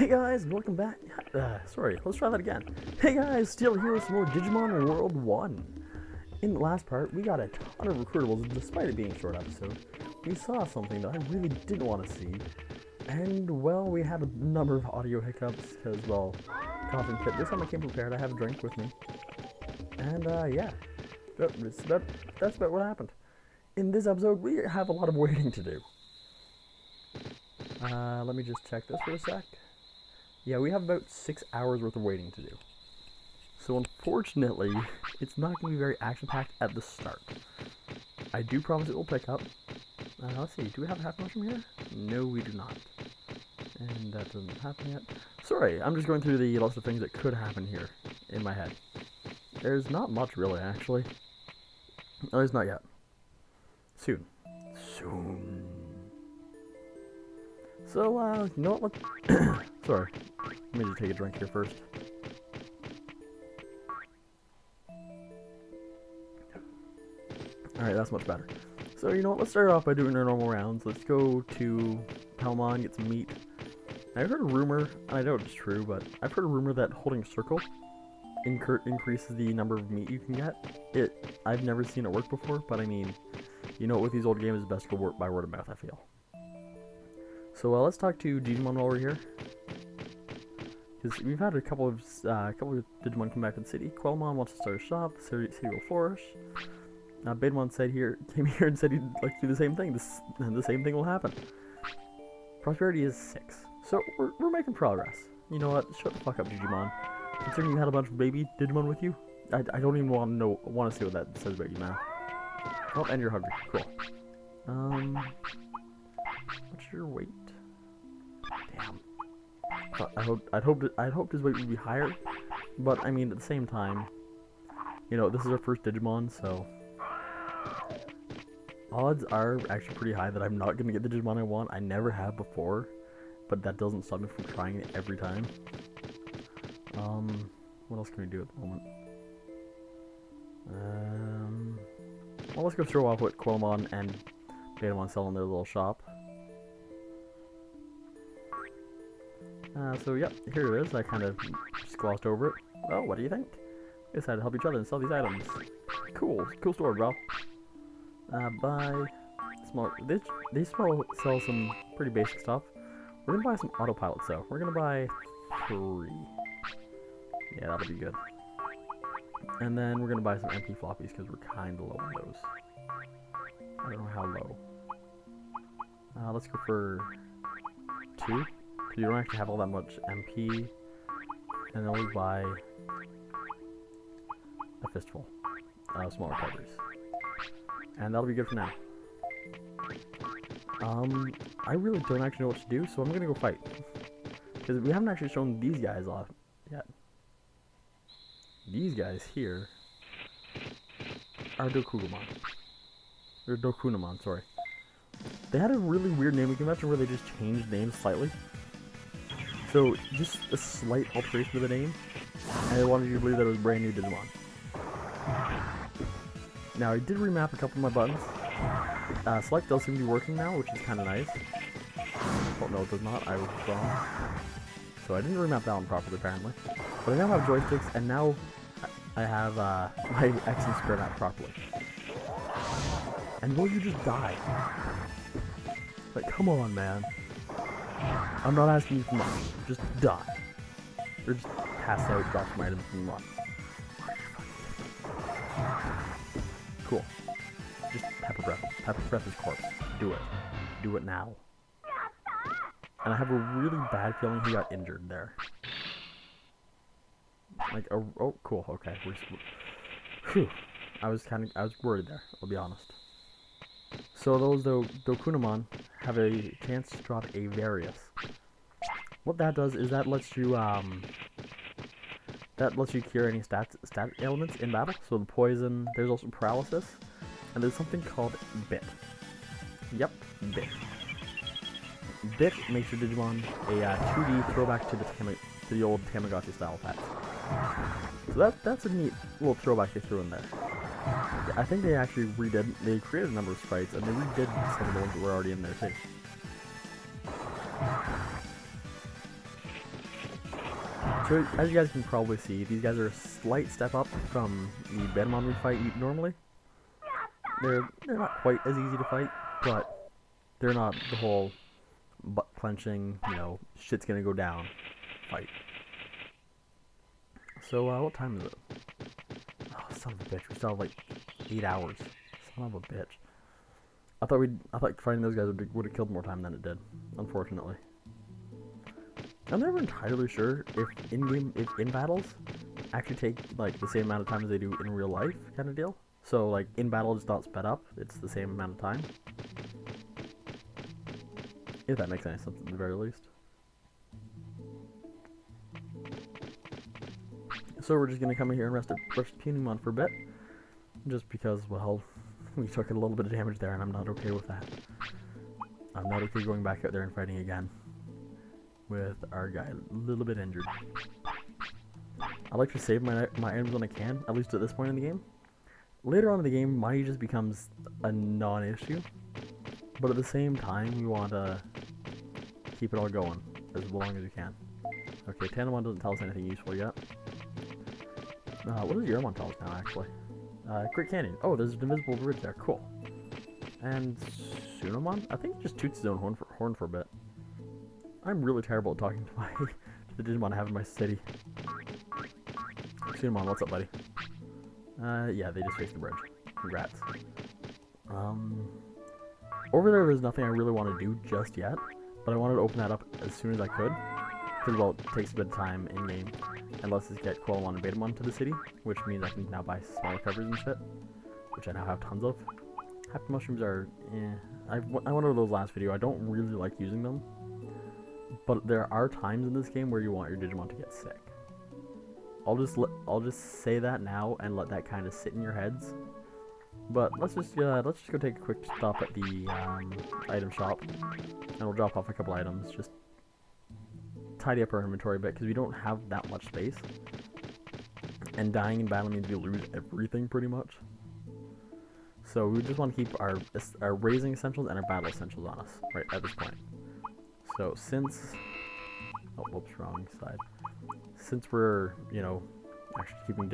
Hey guys, welcome back. Sorry, let's try that again. Hey guys, still here with some more Digimon World 1. In the last part, we got a ton of recruitables, and despite it being a short episode. We saw something that I really didn't want to see. And, well, we had a number of audio hiccups, because, well, coughing fit. This time I came prepared, I have a drink with me. And, yeah. That's about what happened. In this episode, we have a lot of waiting to do. Let me just check this for a sec. Yeah, we have about 6 hours worth of waiting to do. So unfortunately, it's not going to be very action-packed at the start. I do promise it will pick up. Let's see, do we have a half mushroom here? No, we do not. And that doesn't happen yet. Sorry, I'm just going through the list of things that could happen here in my head. There's not much really, actually. No, there's not yet. Soon. Soon. So, you know what? Sorry. Let me just take a drink here first. Alright, that's much better. So, you know what? Let's start off by doing our normal rounds. Let's go to Palmon, get some meat. I've heard a rumor, and I know it's true, but I've heard a rumor that holding circle increases the number of meat you can get. I've never seen it work before, but I mean, you know, with these old games, it's best to work by word of mouth, I feel. So let's talk to Digimon while we're here, because we've had a couple of Digimon come back to the city. Quelmon wants to start a shop. The city will flourish. Baidemon came here and said he'd like to do the same thing. The same thing will happen. Prosperity is 6, so we're making progress. You know what? Shut the fuck up, Digimon. Considering you had a bunch of baby Digimon with you, I don't even want to see what that says about you now. Oh, and you're hungry. Cool. What's your weight? Damn. I'd hoped his weight would be higher, but I mean at the same time, you know, this is our first Digimon, so odds are actually pretty high that I'm not gonna get the Digimon I want. I never have before, but that doesn't stop me from trying it every time. What else can we do at the moment? Well, let's go throw off what Quelmon and Baidemon sell in their little shop. So yep, here it is. I kind of just glossed over it. Oh, what do you think? We decided to help each other and sell these items. Cool store, bro. Buy small. They sell some pretty basic stuff. We're gonna buy some autopilots though. We're gonna buy 3. Yeah, that'll be good. And then we're gonna buy some MP floppies because we're kind of low on those. I don't know how low. Let's go for 2. You don't actually have all that much MP, and then we buy a fistful of small recoveries, and that'll be good for now. I really don't actually know what to do, so I'm gonna go fight, because we haven't actually shown these guys off yet. These guys here are Dokunamon, or Dokunamon, sorry. They had a really weird naming convention where they just changed names slightly. So, just a slight alteration of the name, and I wanted you to believe that it was brand new Digimon. Now, I did remap a couple of my buttons. Select does seem to be working now, which is kind of nice. Oh, no, it does not. I was wrong. So, I didn't remap that one properly, apparently. But I now have joysticks, and now I have my X and square map properly. And will you just die? Like, come on, man. I'm not asking you for much. Just die. Or just pass out, drop some items, and run. Cool. Just pepper breath. Pepper breath his corpse. Do it. Do it now. And I have a really bad feeling he got injured there. Like, oh, cool. Okay. Whew. I was worried there, I'll be honest. So those Dokunamon have a chance to drop a Various. What that does is that lets you cure any stat elements in battle. So the poison, there's also paralysis, and there's something called Bit. Yep, Bit. Bit makes your Digimon a 2D throwback to the old Tamagotchi style pets. So that's a neat little throwback they threw in there. I think they actually they created a number of sprites, and they redid some of the ones that were already in there too. So as you guys can probably see, these guys are a slight step up from the Bedmon we fight normally. They're not quite as easy to fight, but they're not the whole butt clenching, you know, shit's gonna go down fight. So what time is it? Oh, son of a bitch, we still have like 8 hours. Son of a bitch. I thought fighting those guys would have killed more time than it did, unfortunately. I'm never entirely sure if in battles actually take like the same amount of time as they do in real life, kind of deal. So like in battle it's not sped up; it's the same amount of time. If that makes any sense, at the very least. So we're just gonna come in here and rest Digimon for a bit, just because, well, we took a little bit of damage there, and I'm not okay with that. I'm not okay going back out there and fighting again with our guy a little bit injured. I like to save my items when I can, at least at this point in the game. Later on in the game, money just becomes a non-issue, but at the same time, we want to keep it all going as long as we can. Okay, Tanamon doesn't tell us anything useful yet. What does Yermon tell us now, actually? Great Canyon. Oh, there's an invisible bridge there. Cool. And Sunamon? I think he just toots his own horn for a bit. I'm really terrible at talking to to the Digimon I have in my city. Sunamon, what's up, buddy? Yeah, they just faced the bridge. Congrats. Over there's nothing I really want to do just yet, but I wanted to open that up as soon as I could. Because, well, it takes a bit of time in-game. And lets us get Koalamon and Betamon to the city, which means I can now buy smaller covers and shit, which I now have tons of. Happy mushrooms are, I went over those last video. I don't really like using them, but there are times in this game where you want your Digimon to get sick. I'll just say that now and let that kind of sit in your heads. But let's just go take a quick stop at the item shop, and we'll drop off a couple items. Just tidy up our inventory a bit because we don't have that much space, and dying in battle means we lose everything pretty much. So we just want to keep our raising essentials and our battle essentials on us right at this point. So since whoops, wrong side. Since we're, you know, actually keeping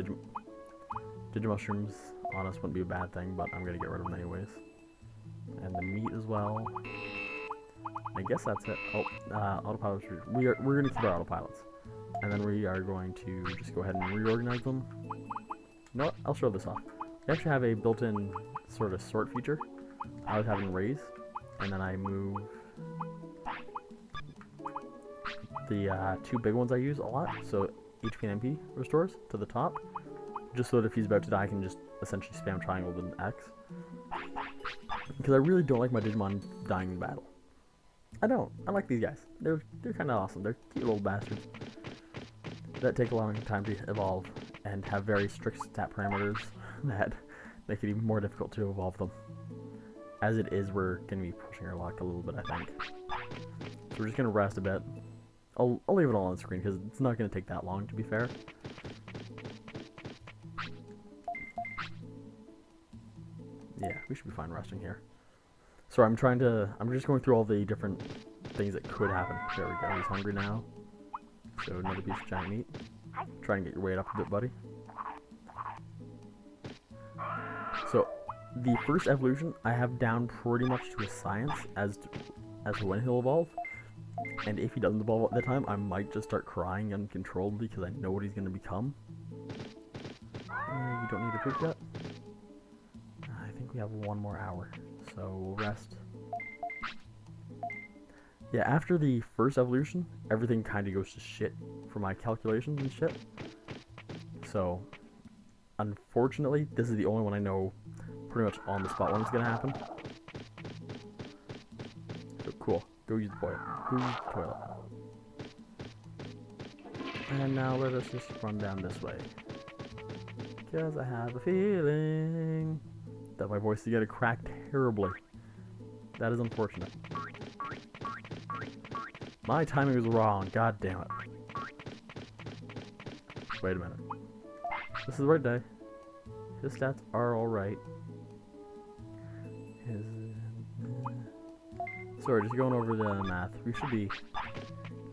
Digimushrooms on us wouldn't be a bad thing, but I'm gonna get rid of them anyways. And the meat as well. I guess that's it. Oh, autopilots. We're gonna keep our autopilots, and then we are going to just go ahead and reorganize them. You know what? I'll show this off. We actually have a built-in sort of sort feature. I was having raise, and then I move the two big ones I use a lot. So HP and MP restores to the top, just so that if he's about to die, I can just essentially spam triangle with an X. Because I really don't like my Digimon dying in battle. I don't. I like these guys. They're kind of awesome. They're cute little bastards that take a long time to evolve and have very strict stat parameters that make it even more difficult to evolve them. As it is, we're going to be pushing our luck a little bit, I think. So we're just going to rest a bit. I'll leave it all on the screen because it's not going to take that long, to be fair. Yeah, we should be fine resting here. So I'm just going through all the different things that could happen. There we go, he's hungry now. So another piece of giant meat. Try and get your weight up a bit, buddy. So the first evolution I have down pretty much to a science as to when he'll evolve. And if he doesn't evolve at that time, I might just start crying uncontrollably because I know what he's going to become. You don't need to poop yet? I think we have 1 more hour. So we'll rest. Yeah, after the first evolution, everything kind of goes to shit for my calculations and shit. So, unfortunately, this is the only one I know pretty much on the spot when it's going to happen. So, cool. Go use the toilet. Go use the toilet. And now let us just run down this way. Because I have a feeling that my voice is going to crack terribly. That is unfortunate. My timing was wrong. God damn it. Wait a minute. This is the right day. His stats are alright. Sorry, just going over the math. We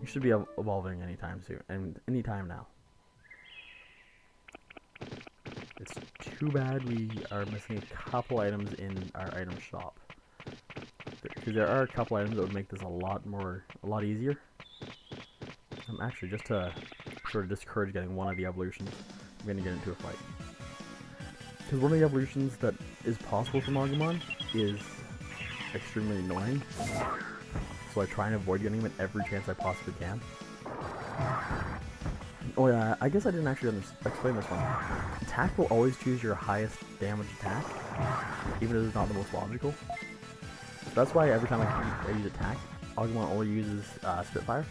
You should be evolving anytime soon, and anytime now. It's too bad we are missing a couple items in our item shop. Because there are a couple items that would make this a lot easier. Actually, just to sort of discourage getting one of the evolutions, I'm going to get into a fight. Because one of the evolutions that is possible from Agumon is extremely annoying. So I try and avoid getting him at every chance I possibly can. Oh yeah, I guess I didn't actually explain this one. Attack will always choose your highest damage attack, even if it's not the most logical. So that's why every time I use attack, Agumon only uses Spitfire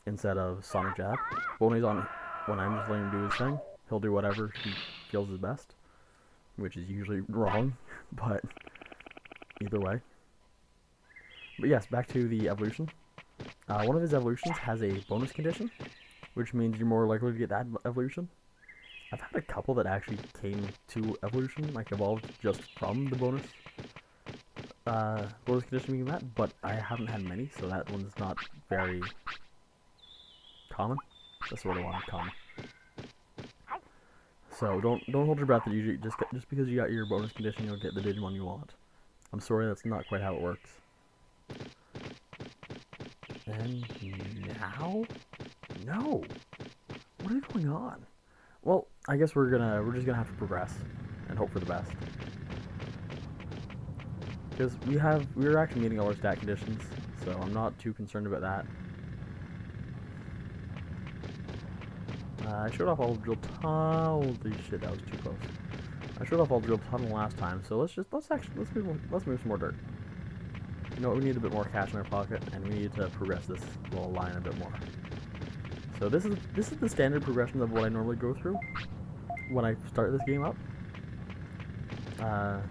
instead of Sonic Jab. But when I'm just letting him do his thing, he'll do whatever he feels is best, which is usually wrong, but either way. But yes, back to the evolution. One of his evolutions has a bonus condition, which means you're more likely to get that evolution. I've had a couple that actually came to evolution, like evolved just from the bonus condition being met, but I haven't had many, so that one's not very common. That's what I wanted, common. So don't hold your breath that you just because you got your bonus condition, you'll get the Digimon you want. I'm sorry, that's not quite how it works. And now? No! What is going on? Well, I guess we're just gonna have to progress and hope for the best. Because we're actually meeting all our stat conditions, so I'm not too concerned about that. I showed off all drill tunnel. Holy shit, that was too close. I showed off all drill tunnel last time, so let's move some more dirt. You know what, we need a bit more cash in our pocket, and we need to progress this little line a bit more. So this is the standard progression of what I normally go through when I start this game up. One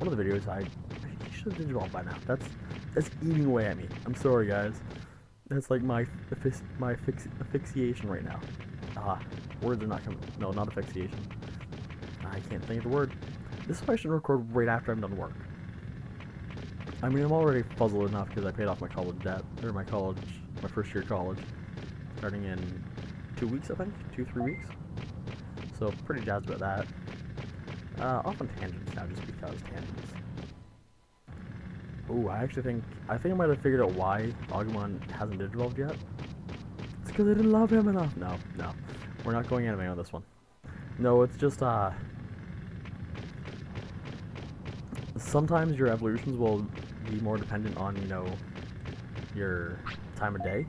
of the videos I should have Digimon by now. That's eating away at me. I'm sorry, guys. That's like my asphyxiation right now. Words are not coming. No, not asphyxiation. I can't think of the word. This is why I should record right after I'm done work. I mean, I'm already puzzled enough because I paid off my college debt, or my first year of college, starting in 2 weeks, I think, 2-3 weeks. So pretty jazzed about that. Off on tangents now, just because tangents. Ooh, I think I might have figured out why Agumon hasn't digivolved yet. It's because I didn't love him enough. No, we're not going anime on this one. No, it's just sometimes your evolutions will be more dependent on, you know, your time of day.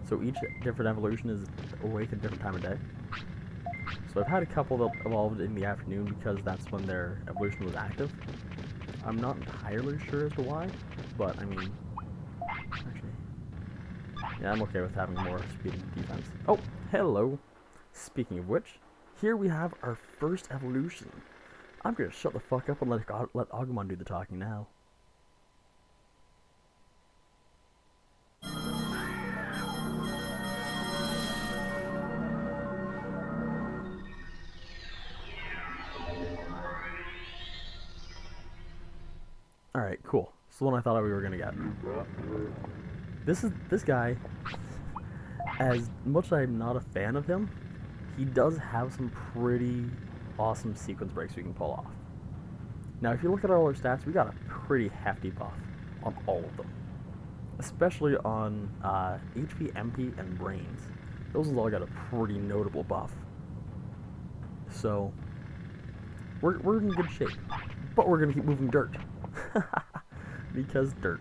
So each different evolution is awake at a different time of day. So I've had a couple that evolved in the afternoon because that's when their evolution was active. I'm not entirely sure as to why, but I mean, actually, yeah, I'm okay with having more speed and defense. Oh, hello. Speaking of which, here we have our first evolution. I'm gonna shut the fuck up and let Agumon do the talking now. Alright, cool. This is the one I thought we were gonna get. This guy, as much as I'm not a fan of him, he does have some pretty awesome sequence breaks we can pull off. Now, if you look at all our stats, we got a pretty hefty buff on all of them. Especially on HP, MP, and Brains. Those ones all got a pretty notable buff. So, we're in good shape. But we're gonna keep moving dirt. Because dirt.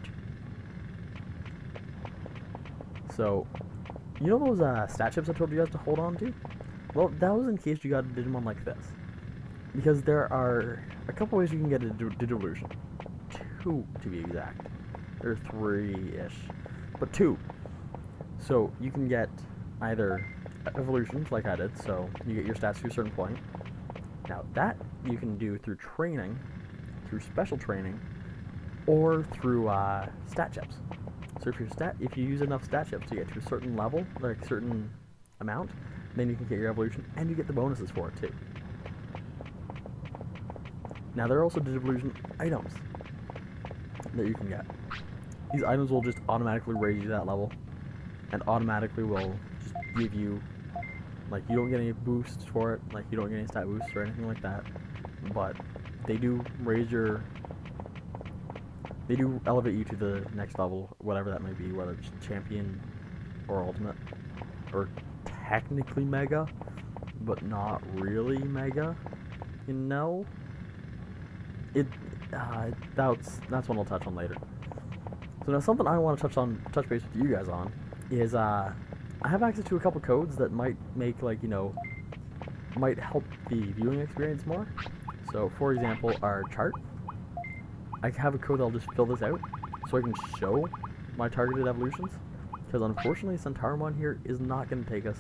So, you know those stat chips I told you guys to hold on to? Well, that was in case you got a Digimon like this. Because there are a couple ways you can get a Digivolution. 2, to be exact. Or 3-ish. But 2. So, you can get either evolutions, like I did, so you get your stats to a certain point. Now, that you can do through training, through special training, or through stat chips. So if you use enough stat chips to get to a certain level, like a certain amount, then you can get your evolution, and you get the bonuses for it too. Now there are also Digivolution items that you can get. these items will just automatically raise you to that level, and automatically will just give you, like, you don't get any boosts for it, like, you don't get any stat boosts or anything like that, but they do raise your, they do elevate you to the next level, whatever that may be, whether it's champion or ultimate, or technically mega, but not really mega, you know? That's one I'll touch on later. So now something I want to touch base with you guys on is I have access to a couple codes that might make, like, you know, might help the viewing experience more. So for example, our chart, I have a code that'll just fill this out so I can show my targeted evolutions, because unfortunately Centaurimon here is not going to take us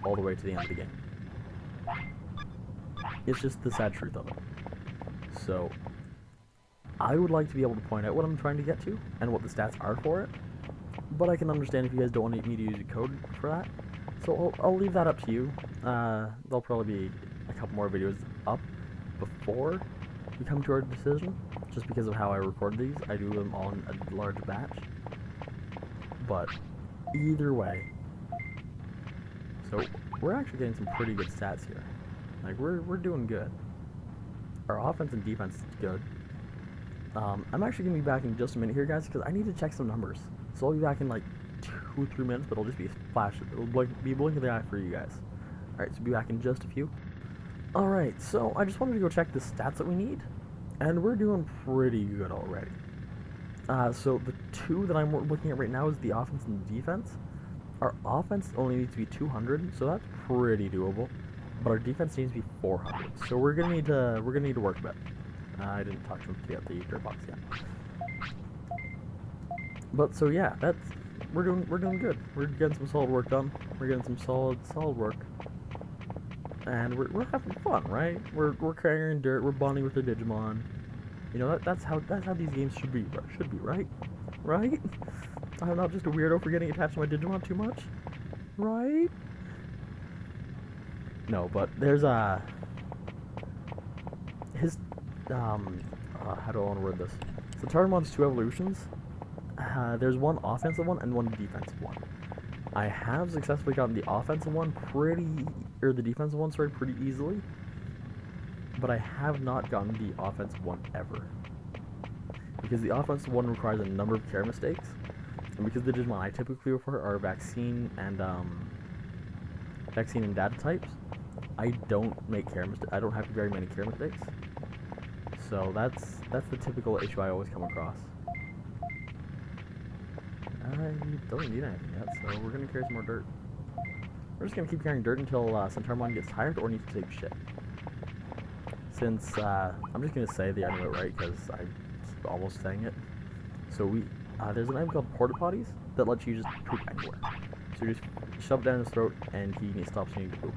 all the way to the end of the game. It's just the sad truth of it. So I would like to be able to point out what I'm trying to get to and what the stats are for it, but I can understand if you guys don't want me to use a code for that. So I'll leave that up to you. There'll probably be a couple more videos up before we come to our decision, just because of how I record these. I do them all in a large batch. But either way, so we're actually getting some pretty good stats here. Like, we're doing good. Our offense and defense is good. I'm actually going to be back in just a minute here, guys, because I need to check some numbers. So I'll be back in like 2-3 minutes, but it'll just be a flash. It'll be a blink of the eye for you guys. Alright, so be back in just a few. Alright, so I just wanted to go check the stats that we need, and we're doing pretty good already. So the two that I'm looking at right now is the offense and the defense. Our offense only needs to be 200, so that's pretty doable. But our defense needs to be 400, so we're gonna need to work a bit. I didn't talk to him to get the dirt box yet. But so yeah, we're doing good. We're getting some solid work done. We're getting some solid work, and we're having fun, right? We're carrying dirt. We're bonding with the Digimon. You know, that's how these games should be, right? Right? I'm not just a weirdo for getting attached to my Digimon too much, right? No, but there's his how do I want to word this? So Tarimon's two evolutions. There's one offensive one and one defensive one. I have successfully gotten the offensive one the defensive one, sorry, pretty easily. But I have not gotten the offensive one ever. Because the offensive one requires a number of care mistakes. And because the Digimon I typically refer are vaccine and data types, I don't make I don't have very many care mistakes. So that's the typical issue I always come across. I don't need anything yet, so we're gonna carry some more dirt. We're just gonna keep carrying dirt until Centaurimon gets tired or needs to take shit. Since I'm just gonna say the item right because I keep almost saying it. So there's an item called porta potties that lets you just poop anywhere. So you just shove it down his throat and he stops needing to poop.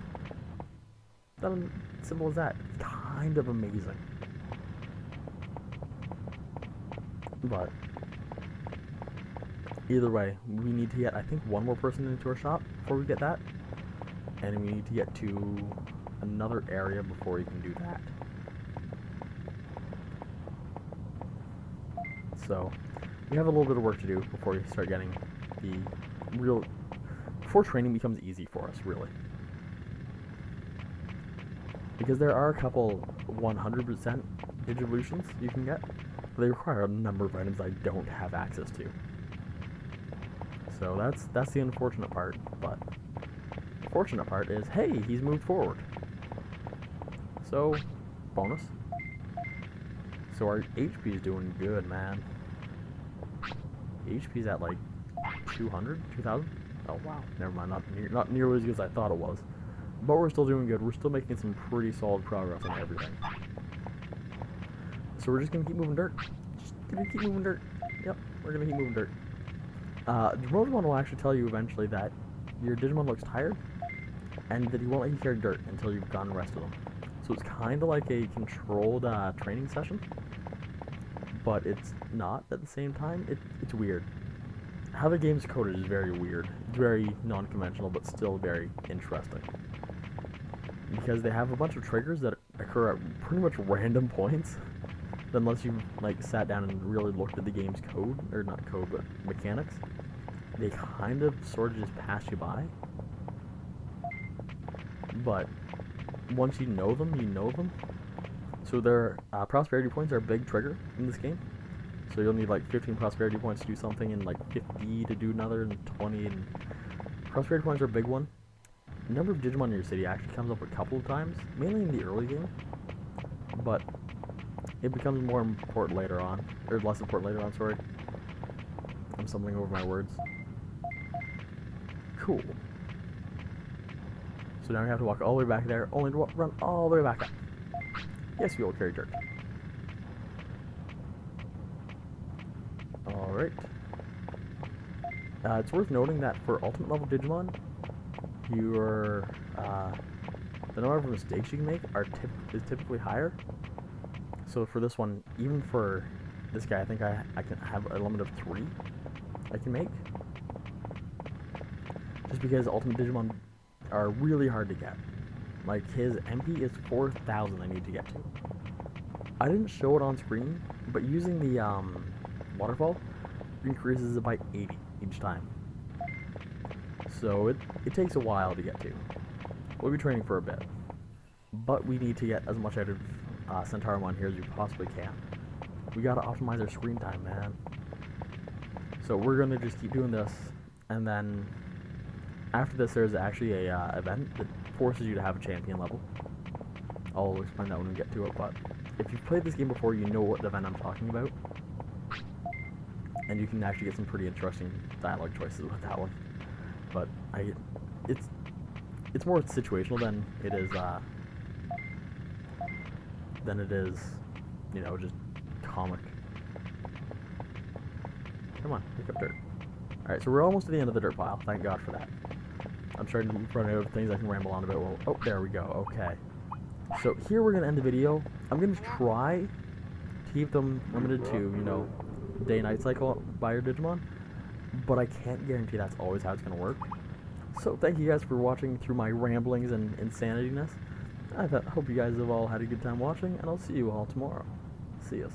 That simple as that. It's kind of amazing. But either way, we need to get, I think, one more person into our shop before we get that. And we need to get to another area before we can do that. So we have a little bit of work to do before we start getting before training becomes easy for us, really. Because there are a couple 100% Digivolutions you can get, but they require a number of items I don't have access to. So that's the unfortunate part, but the fortunate part is, hey, he's moved forward. So, bonus. So our HP is doing good, man. HP's at like 200, 2,000? Oh wow, never mind, not nearly as good as I thought it was. But we're still doing good. We're still making some pretty solid progress on everything. So we're just gonna keep moving dirt. Yep, we're gonna keep moving dirt. The Digimon will actually tell you eventually that your Digimon looks tired, and that he won't let you carry dirt until you've gone and rested them. So it's kind of like a controlled training session, but it's not at the same time. It's weird. How the game's coded is very weird. It's very non-conventional, but still very interesting. Because they have a bunch of triggers that occur at pretty much random points. unless you like sat down and really looked at the game's code, or not code, but mechanics, they kind of sort of just pass you by. But once you know them, you know them. So their prosperity points are a big trigger in this game. So you'll need like 15 prosperity points to do something, and like 50 to do another, and 20. And prosperity points are a big one. The number of Digimon in your city actually comes up a couple of times, mainly in the early game, but it becomes more important later on, or less important later on, sorry. I'm stumbling over my words. Cool. So now we have to walk all the way back there, only to run all the way back up. Yes, we will carry dirt. Alright. It's worth noting that for ultimate level Digimon, your the number of mistakes you can make is typically higher. So for this one, even for this guy, I think I can have a limit of 3 I can make. Just because ultimate Digimon are really hard to get. Like, his MP is 4,000 I need to get to. I didn't show it on screen, but using the waterfall increases it by 80 each time. So it takes a while to get to. We'll be training for a bit. But we need to get as much out of Centaurimon here as we possibly can. We gotta optimize our screen time, man. So we're gonna just keep doing this, and then after this there's actually a event that forces you to have a champion level. I'll explain that when we get to it, but if you've played this game before, you know what event I'm talking about. And you can actually get some pretty interesting dialogue choices with that one. But it's more situational than it is, you know, just comic. Come on, pick up dirt. Alright, so we're almost to the end of the dirt pile. Thank God for that. I'm starting to run out of things I can ramble on about. Well, oh, there we go. Okay. So here we're going to end the video. I'm going to try to keep them limited to, you know, day-night cycle by your Digimon. But I can't guarantee that's always how it's going to work. So thank you guys for watching through my ramblings and insanityness. I hope you guys have all had a good time watching, and I'll see you all tomorrow. See yas.